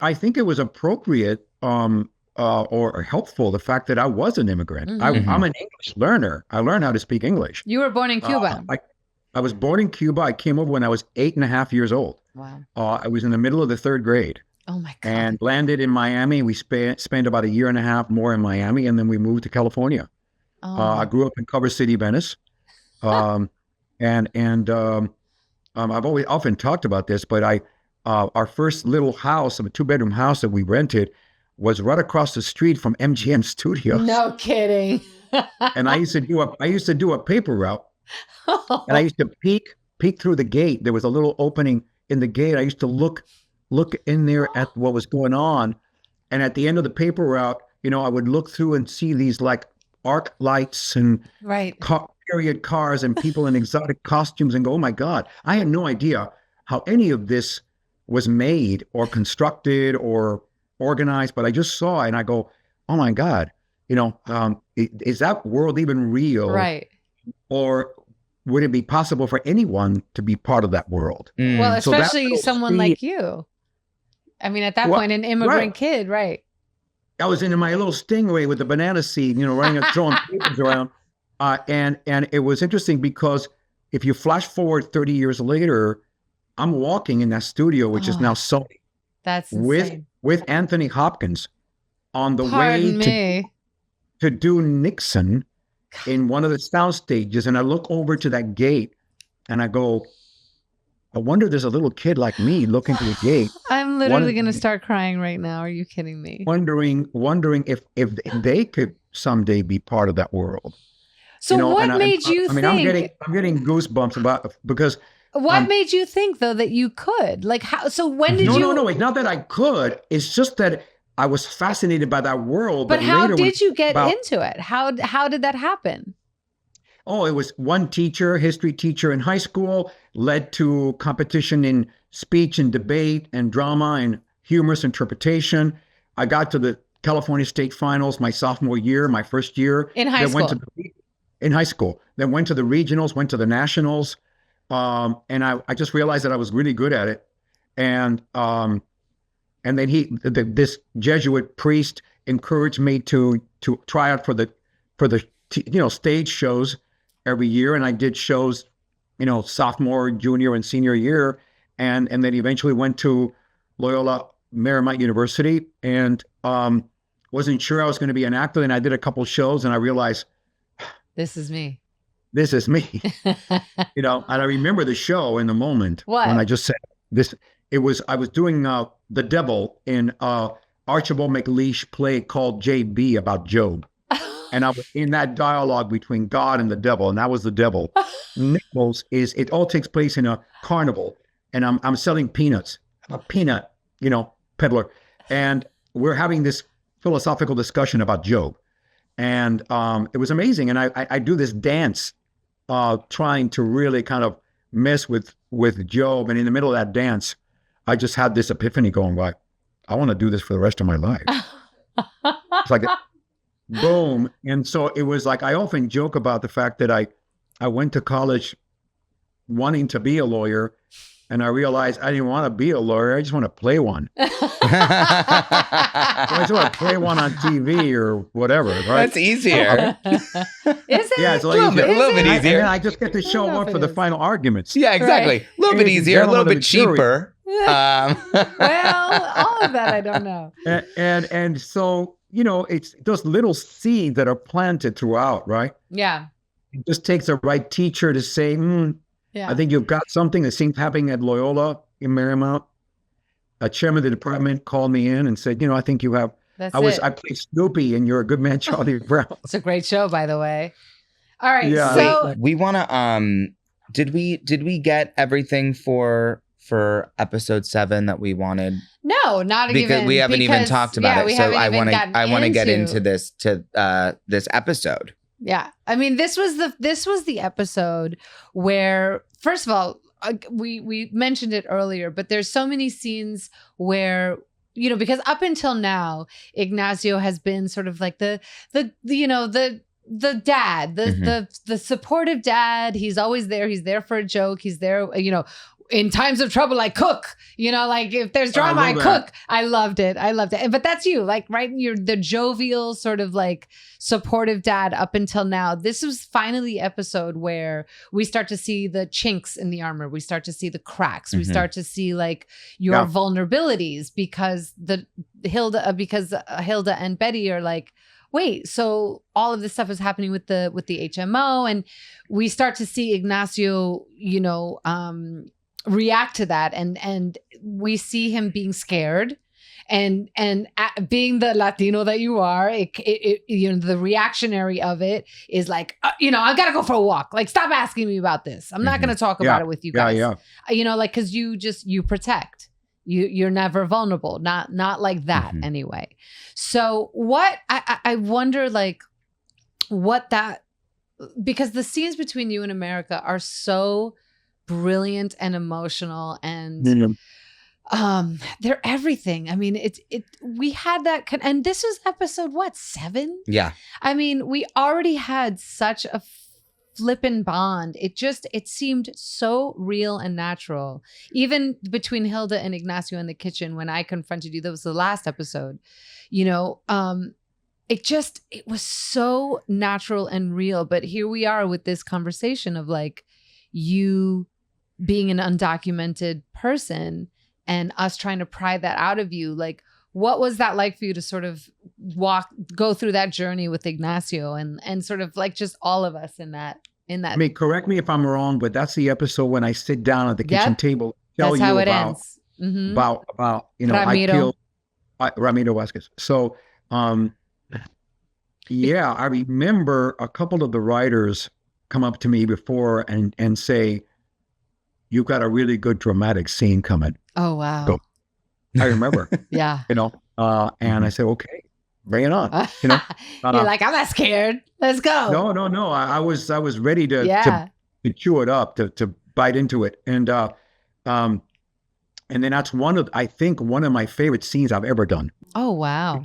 I think it was appropriate or helpful, the fact that I was an immigrant. Mm-hmm. I'm an English learner. I learned how to speak English. You were born in Cuba. I was born in Cuba. I came over when I was 8.5 years old. Wow. I was in the middle of the third grade. Oh my God. And landed in Miami. We spent about 1.5 years more in Miami, and then we moved to California. I grew up in Culver City, Venice. I've always often talked about this, but our first little house, a 2-bedroom house that we rented, was right across the street from MGM Studios. No kidding. And I used to do a paper route, and I used to peek through the gate. There was a little opening in the gate. I used to look in there at what was going on, and at the end of the paper route, I would look through and see these like arc lights and period cars and people in exotic costumes, and go, oh my God! I had no idea how any of this was made or constructed or organized, but I just saw it and I go, oh my God, is that world even real? Right. Or would it be possible for anyone to be part of that world? Well, especially someone like you. I mean, at that point, an immigrant kid, right? I was in my little Stingray with the banana seed, throwing papers around. And it was interesting because if you flash forward 30 years later, I'm walking in that studio, which is now Sony. That's insane. With Anthony Hopkins on the way to do Nixon in one of the sound stages. And I look over to that gate and I go, I wonder there's a little kid like me looking through the gate. I'm literally going to start crying right now. Are you kidding me? Wondering if they could someday be part of that world. So what made you think? I'm getting goosebumps because. What made you think though that you could? Like how? So when did you? No. It's not that I could. It's just that I was fascinated by that world. But how did you get into it? How did that happen? Oh, it was one teacher, history teacher in high school, led to competition in speech and debate and drama and humorous interpretation. I got to the California State Finals my sophomore year, my first year. In high school? In high school. Then went to the regionals, went to the nationals. And I just realized that I was really good at it. And then this Jesuit priest encouraged me to try out for the stage shows every year. And I did shows, sophomore, junior, and senior year. And then eventually went to Loyola Marymount University and wasn't sure I was going to be an actor. And I did a couple shows and I realized, this is me. This is me, and I remember the show in the moment when I just said this. I was doing the devil in Archibald MacLeish play called J.B. about Job. And I was in that dialogue between God and the devil, and that was the devil. Nichols it all takes place in a carnival, and I'm selling peanuts. I'm a peanut, peddler. And we're having this philosophical discussion about Job. And it was amazing. And I do this dance trying to really kind of mess with Job. And in the middle of that dance, I just had this epiphany going, like, I want to do this for the rest of my life. It's like, boom. And so it was like, I often joke about the fact that I went to college wanting to be a lawyer. And I realized I didn't want to be a lawyer. I just want to play one. I just want to play one on TV or whatever, right? That's easier. Is it? Yeah, it's a little bit easier. And then I just get to show up for the final arguments. Yeah, exactly. A little bit easier, a little bit cheaper. Well, all of that I don't know. And so, it's those little seeds that are planted throughout, right? Yeah. It just takes the right teacher to say, I think you've got something. That seemed happening at Loyola in Marymount. A chairman of the department called me in and said, I think you have. I played Snoopy and You're a Good Man, Charlie Brown. It's a great show, by the way. All right. Yeah. So wait, we want to. Did we get everything for episode 7 that we wanted? No, not even because we haven't even talked about it. So I want to get into this this episode. Yeah. I mean, this was the episode where, first of all, we mentioned it earlier, but there's so many scenes where, because up until now, Ignacio has been sort of like the dad, the supportive dad. He's always there. He's there for a joke. He's there, in times of trouble, I cook, like if there's drama, I cook. I loved it. But that's you, like, right? You're the jovial sort of like supportive dad up until now. This was finally the episode where we start to see the chinks in the armor. We start to see the cracks. We start to see like your vulnerabilities because Hilda and Betty are like, wait, so all of this stuff is happening with the HMO, and we start to see Ignacio, react to that, and we see him being scared, and being the Latino that you are, the reactionary of it is like, I gotta go for a walk. Like, stop asking me about this. I'm not gonna talk about it with you guys. Like, because you protect. You're never vulnerable, not like that anyway. So what I wonder, like, what that, because the scenes between you and America are so brilliant and emotional, and they're everything. I mean, we had that, and this was episode 7? Yeah. I mean, we already had such a flippin' bond. It seemed so real and natural. Even between Hilda and Ignacio in the kitchen when I confronted you, that was the last episode. It was so natural and real. But here we are with this conversation of like you being an undocumented person and us trying to pry that out of you. Like, what was that like for you to sort of go through that journey with Ignacio and sort of like just all of us in that? I mean, correct me if I'm wrong, but that's the episode when I sit down at the kitchen table, tell that's you how it about, ends. about Ramiro. I killed Ramiro Vasquez. So, I remember a couple of the writers come up to me before and say, "You've got a really good dramatic scene coming." Oh wow! So, I remember. Yeah. And I said, "Okay, bring it on." You're like, I'm not scared. Let's go. No. I was ready to chew it up, to bite into it, and then that's one of my favorite scenes I've ever done. Oh wow.